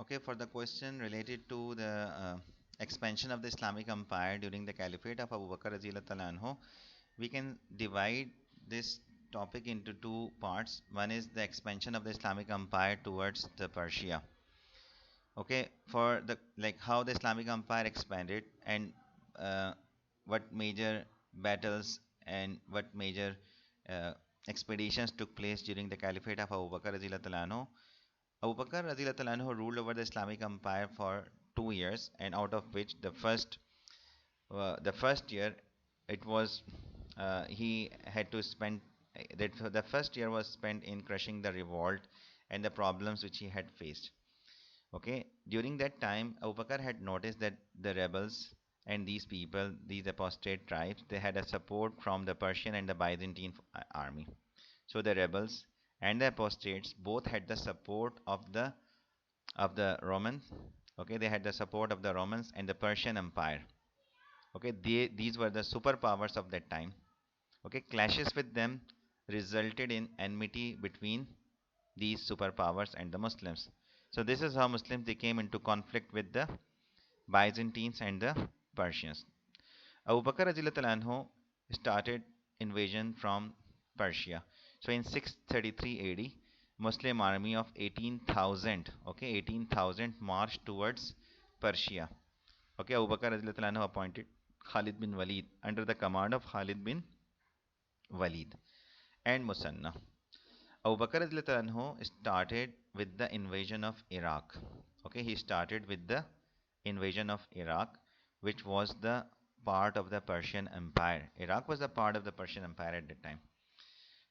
Okay, for the question related to the expansion of the Islamic Empire during the Caliphate of Abu Bakr Radhiyallahu anhu, we can divide this topic into two parts. One is the expansion of the Islamic Empire towards the Persia. Okay, for the like how the Islamic Empire expanded and uh, what major battles and what major uh, expeditions took place during the Caliphate of Abu Bakr Radhiyallahu anhu. Abu Bakr Radhiyallahu anhu ruled over the Islamic Empire for 2 years, and out of which the first year it was he had to spend that the first year was spent in crushing the revolt and the problems which he had faced. Okay, during that time, Abu Bakr had noticed that the rebels and these people, these apostate tribes, they had a support from the Persian and the Byzantine army. So the rebels and the apostates both had the support of the Romans. Okay, they had the support of the Romans and the Persian Empire. Okay, these were the superpowers of that time. Okay, clashes with them resulted in enmity between these superpowers and the Muslims. So this is how Muslims they came into conflict with the Byzantines and the Persians. Abu Bakr radiallahu anhu started invasion from Persia. So in 633 AD, Muslim army of 18,000, okay, 18,000 marched towards Persia. Okay, Abu Bakr radiallahu anhu appointed Khalid bin Walid under the command of Khalid bin Walid and Musanna. Abu Bakr radiallahu anhu started with the invasion of Iraq. Okay, he started with the invasion of Iraq, which was the part of the Persian Empire. Iraq was a part of the Persian Empire at that time.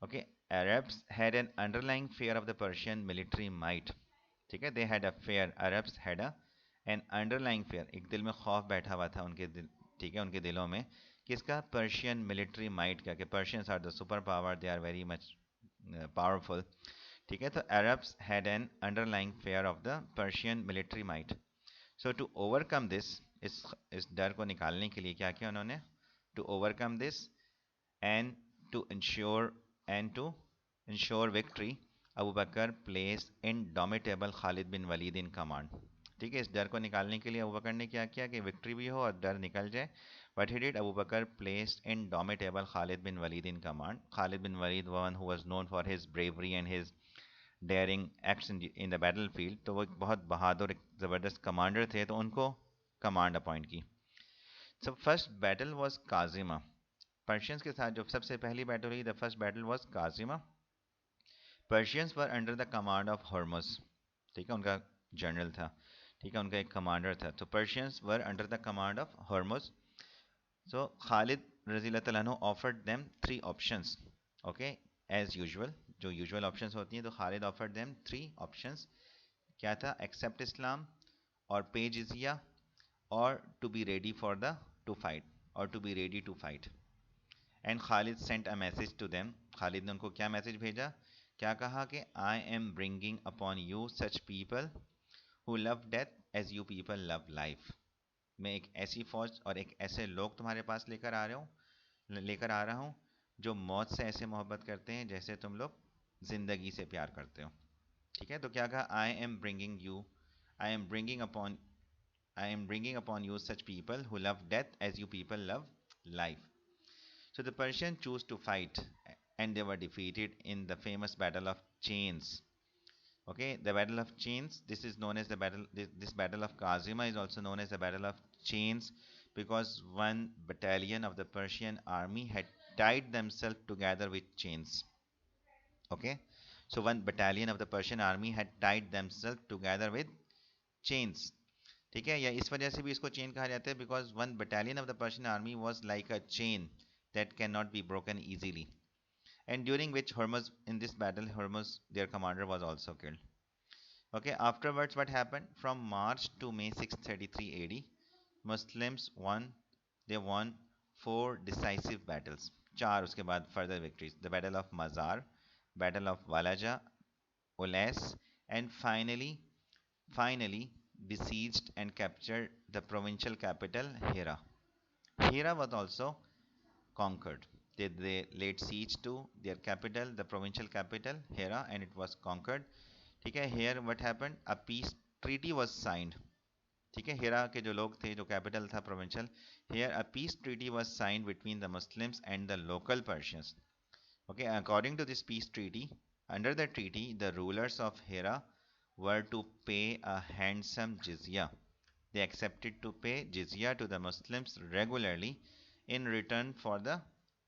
Okay, Arabs had an underlying fear of the Persian military might. ठीक है, they had a fear. Arabs had an underlying fear. एक दिल में खौफ बैठा हुआ था उनके दिल, ठीक है, उनके दिलों में किसका? Persian military might का, कि Persians are the superpower, they are very much powerful. ठीक है, तो Arabs had an underlying fear of the Persian military might. So to overcome this, इस डर को निकालने के लिए क्या किया उन्होंने? To overcome this and to ensure victory, Abu Bakr placed indomitable Khalid bin Walid in command. ठीक है, इस डर को निकालने के लिए अबू बकर ने क्या किया कि विक्ट्री भी हो और डर निकल जाए. What he did, Abu Bakr placed indomitable Khalid bin Walid in command. Khalid bin Walid, one who was known for his bravery and his daring acts in the battlefield, तो वो एक बहुत बहादुर एक ज़बरदस्त कमांडर थे, तो उनको कमांड अपॉइंट की. So first battle was Kazima. Persians के साथ जो सबसे पहली बैटल हुई, the first battle was Kazima. Persians were under the command of Hormuz. ठीक है, उनका जनरल था. ठीक है, उनका एक कमांडर था. तो Persians were under the command of Hormuz. So Khalid रज़ियल्लाहु अन्हु offered them three options. Okay, as usual जो यूजुअल ऑप्शंस होती हैं, तो Khalid offered them three options. क्या था? एक्सेप्ट इस्लाम, और पे जिजिया, और to be ready for the to fight, और to be ready to fight. And Khalid sent a message to them. Khalid ने उनको क्या मैसेज भेजा? क्या कहा कि आई am bringing upon you such people who love death as you people love life. मैं एक ऐसी फौज और एक ऐसे लोग तुम्हारे पास लेकर आ रहा हूँ जो मौत से ऐसे मोहब्बत करते हैं जैसे तुम लोग जिंदगी से प्यार करते हो. ठीक है, तो क्या कहा? I am bringing upon you such people who love death as you people love life. So the Persians chose to fight, and they were defeated in the famous Battle of Chains. Okay, the Battle of Chains. This is known as the battle. This Battle of Kazima is also known as the Battle of Chains because one battalion of the Persian army had tied themselves together with chains. Okay, so one battalion of the Persian army had tied themselves together with chains. ठीक है, या इस वजह से भी इसको chain कहा जाता है because one battalion of the Persian army was like a chain that cannot be broken easily, and during which Hormuz, in this battle, Hormuz, their commander, was also killed. Okay, afterwards what happened? From March to May 633 AD, Muslims won four decisive battles. चार उसके बाद further victories: the battle of Mazar, battle of Walaja, Oles, and finally besieged and captured the provincial capital Hira. Hira was also conquered. They laid siege to their capital, the provincial capital, Hera, and it was conquered. Okay, here what happened? A peace treaty was signed. ठीक है, हेरा के जो लोग थे, जो capital था provincial, here a peace treaty was signed between the Muslims and the local Persians. Okay, according to this peace treaty, under the treaty, the rulers of Hira were to pay a handsome jizya. They accepted to pay jizya to the Muslims regularly in return for the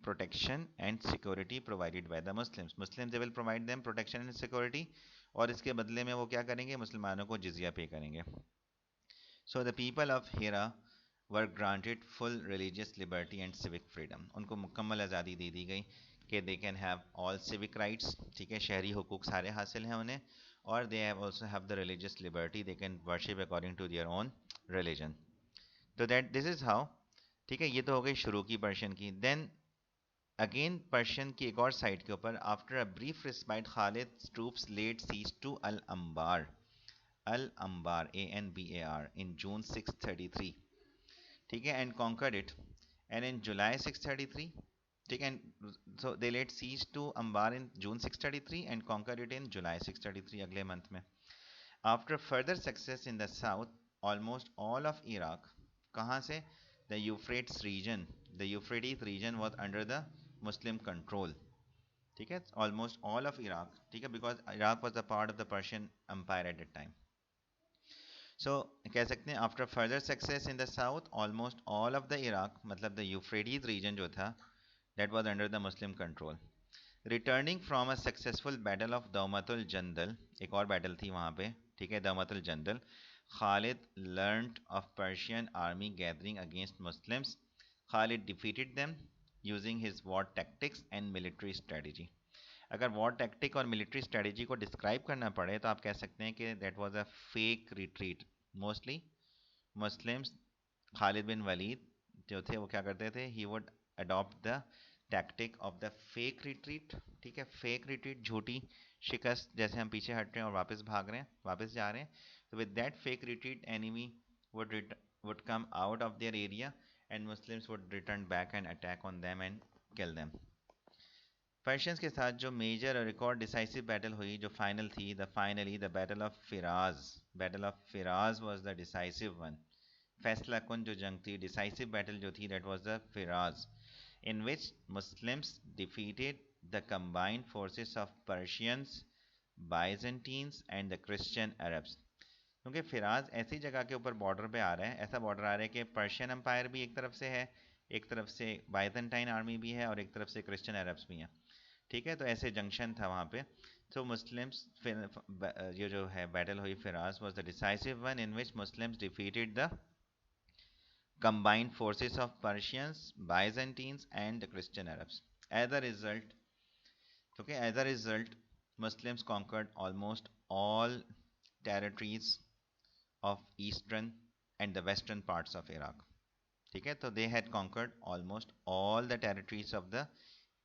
protection and security provided by the Muslims. Muslims, they will provide them protection and security, और इसके बदले में वो क्या करेंगे, मुसलमानों को जिजिया पे करेंगे. So the people of Hira were granted full religious liberty and civic freedom. उनको मुकम्मल आज़ादी दे दी गई कि they can have all civic rights, ठीक है, शहरी हुकूक सारे हासिल हैं उन्हें, और they have also have the religious liberty, they can worship according to their own religion. So that this is how, ठीक है, ये तो हो गई शुरू की पर्शियन की. Then again पर्शियन की एक और साइड के ऊपर, after a brief respite, Khalid's troops laid siege to Al-Anbar, Al-Anbar, A-N-B-A-R, in June 633. ठीक है, and conquered it. And in July 633, ठीक है, and so they laid siege to Anbar in June 633 and conquered it in July 633, अगले month में. After further success in the south, almost all of Iraq, कहाँ से? The Euphrates region. The Euphrates region was under the Muslim control. ठीक है, almost all of Iraq, ठीक है, because Iraq was a part of the Persian Empire at that time. So कह सकते हैं after further success in the south, almost all of the Iraq, मतलब the Euphrates region जो था, that was under the Muslim control. Returning from a successful battle of Dawmatul Jandal, एक और battle थी वहाँ पे, ठीक है, Dawmatul Jandal, Khalid learnt of Persian army gathering against Muslims. Khalid defeated them using his war tactics and military strategy. अगर war tactic और military strategy को डिस्क्राइब करना पड़े तो आप कह सकते हैं कि that was a fake retreat. Mostly Muslims, Khalid bin Walid जो थे वो क्या करते थे, he would adopt the tactic of the fake retreat. ठीक है, फेक रिट्रीट, झूठी शिकस्त, जैसे हम पीछे हट रहे हैं और वापस भाग रहे हैं, वापस जा रहे हैं. तो with that fake retreat enemy would come out of their area and Muslims would return back and attack on them and kill them. Persians के साथ जो मेजर और रिकॉर्ड डिसाइसिव बैटल हुई, जो फाइनल थी, the battle of Firaz was the decisive one. फैसला कुन जो जंग थी, डिसाइसिव बैटल जो थी, that was the Firaz, in which Muslims defeated the combined forces of Persians, Byzantines and the Christian Arabs. क्योंकि फिराज ऐसी जगह के ऊपर बॉर्डर पे आ रहा है, ऐसा बॉर्डर आ रहा है कि पर्शियन एम्पायर भी एक तरफ से है, एक तरफ से बाइजेंटाइन आर्मी भी है और एक तरफ से क्रिश्चियन अरब्स भी हैं. ठीक है, तो ऐसे जंक्शन था वहाँ पे. तो मुस्लिम्स, ये जो है बैटल हुई Firaz was the decisive one in which Muslims defeated the combined forces of Persians, Byzantines and the Christian Arabs. As a result, okay, as a result, Muslims conquered almost all territories of eastern and the western parts of Iraq. ठीक है, तो they had conquered almost all the territories of the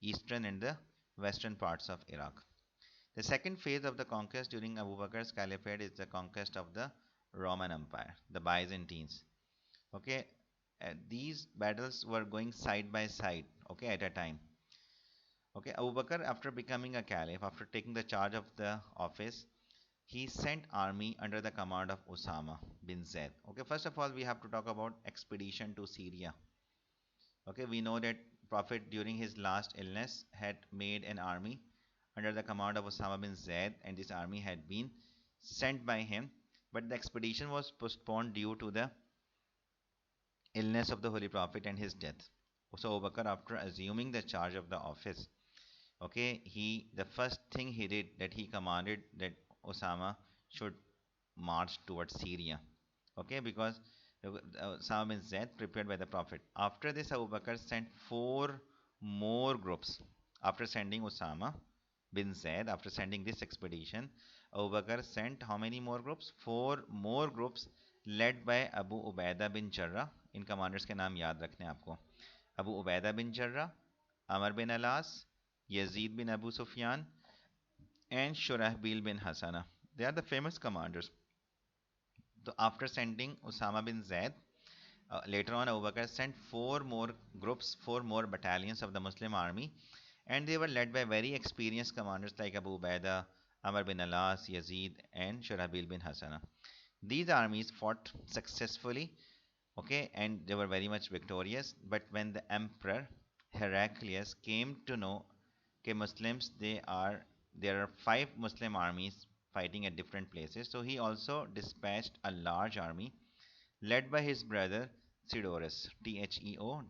eastern and the western parts of Iraq. The second phase of the conquest during Abu Bakr's Caliphate is the conquest of the Roman Empire, the Byzantines. Okay, these battles were going side by side, okay, at a time. Okay, Abu Bakr, after becoming a caliph, after taking the charge of the office, he sent army under the command of Osama bin Zaid. Okay, first of all, we have to talk about expedition to Syria. Okay, we know that Prophet during his last illness had made an army under the command of Osama bin Zaid, and this army had been sent by him, but the expedition was postponed due to the illness of the Holy Prophet and his death. So Abu Bakr, after assuming the charge of the office, okay, the first thing he did, that he commanded that Osama should march towards Syria. Okay, because Osama bin Zaid prepared by the Prophet. After this, Abu Bakr sent 4 more groups. After sending Osama bin Zaid, after sending this expedition, Abu Bakr sent how many more groups? 4 more groups led by Abu Ubaidah bin Jarrah. इन commanders के नाम याद रखने आपको. Abu Ubaidah bin Jarrah, Amr bin Alas, Yazid bin Abu Sufyan and Shurahbil bin Hasana. They are the famous commanders. So after sending Osama bin Zaid, later on Abu Bakr sent 4 more groups, 4 more battalions of the Muslim army, and they were led by very experienced commanders like Abu Ubaidah, Amr bin Alas, Yazid and Shurahbil bin Hasana. These armies fought successfully, okay, and they were very much victorious. But when the emperor Heraclius came to know, okay, Muslims, there are five Muslim armies fighting at different places, so he also dispatched a large army led by his brother Theodorus, Theodorus,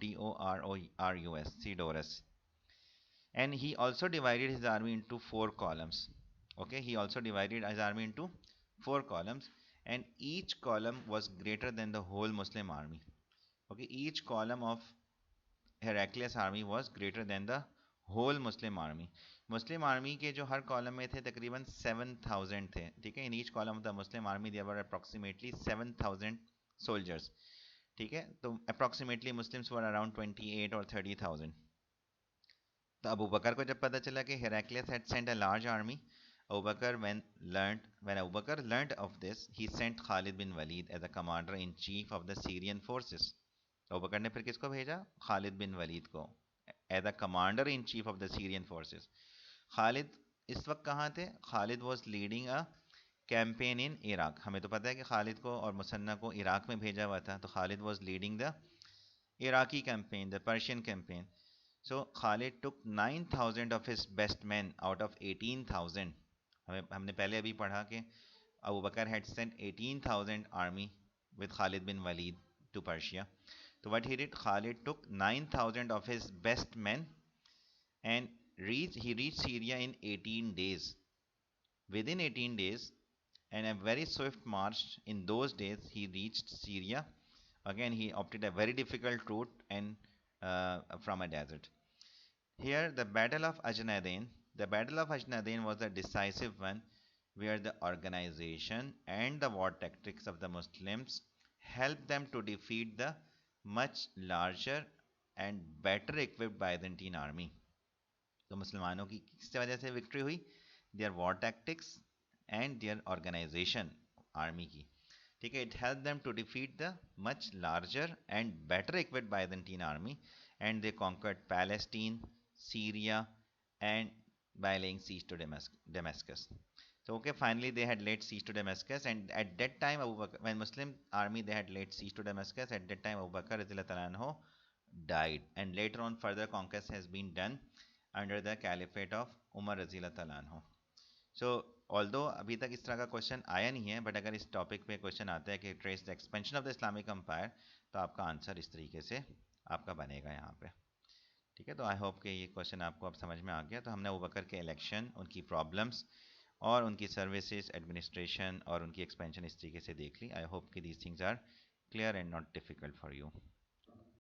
Theodorus. And he also divided his army into four columns. Okay, he also divided his army into four columns, and each column was greater than the whole Muslim army. Okay, each column of Heraclius army was greater than the whole Muslim army. Muslim army के जो हर column में थे तकरीबन 7,000 थे, ठीक है. In each column of the Muslim army there were approximately 7,000 soldiers, ठीक है. तो अप्रोक्सीमेटली मुस्लिम्स वर अराउंड 28 और 30,000. तो अबू बकर को जब पता चला कि Heraclius had sent a large army, Abu Bakr when Abu Bakr learned of this, he sent Khalid bin Walid as a commander in chief of the Syrian forces. Abu बकर ने फिर किसको भेजा? खालिद बिन वलीद को as a commander in chief of the Syrian forces. Khalid इस वक्त कहाँ थे? Khalid was leading a campaign in Iraq. हमें तो पता है कि खालिद को और मुसन्ना को इराक में भेजा हुआ था. तो Khalid was leading the Iraqi campaign, the Persian campaign. So Khalid took 9,000 of his best men out of 18,000. हमने पहले अभी पढ़ा कि Abu Bakr had sent 18,000 army with Khalid bin Walid to Persia. So what he did, Khalid took 9,000 of his best men and he reached Syria in 18 days. Within 18 days, and a very swift march in those days, he reached Syria. Again, he opted a very difficult route and from a desert. Here, the Battle of Ajnadain was a decisive one where the organization and the war tactics of the Muslims helped them to defeat the much larger and better equipped Byzantine army. तो मुसलमानों की किस वजह से victory हुई? Their war tactics and their organization army की, ठीक है. It help them to defeat the much larger and better equipped Byzantine army, and they conquered Palestine, Syria, and by laying siege to Damascus. So okay, finally they had laid siege to Damascus, and at that time Abu Bakr, when Muslim army they had laid siege to Damascus, at that time Abu Bakr radhiyallahu anhu died, and later on further conquest has been done under the Caliphate of Umar radhiyallahu anhu. So although अभी तक इस तरह का question आया नहीं है, but अगर इस टॉपिक पे क्वेश्चन आता है कि trace the expansion of the Islamic empire, तो आपका आंसर इस तरीके से आपका बनेगा यहाँ पे, ठीक है. तो आई होप कि ये क्वेश्चन आपको अब समझ में आ गया. तो हमने अबू बकर के इलेक्शन, उनकी प्रॉब्लम्स और उनकी सर्विसेज, एडमिनिस्ट्रेशन और उनकी एक्सपेंशन इस तरीके से देख ली. आई होप कि these things are clear and not difficult for you.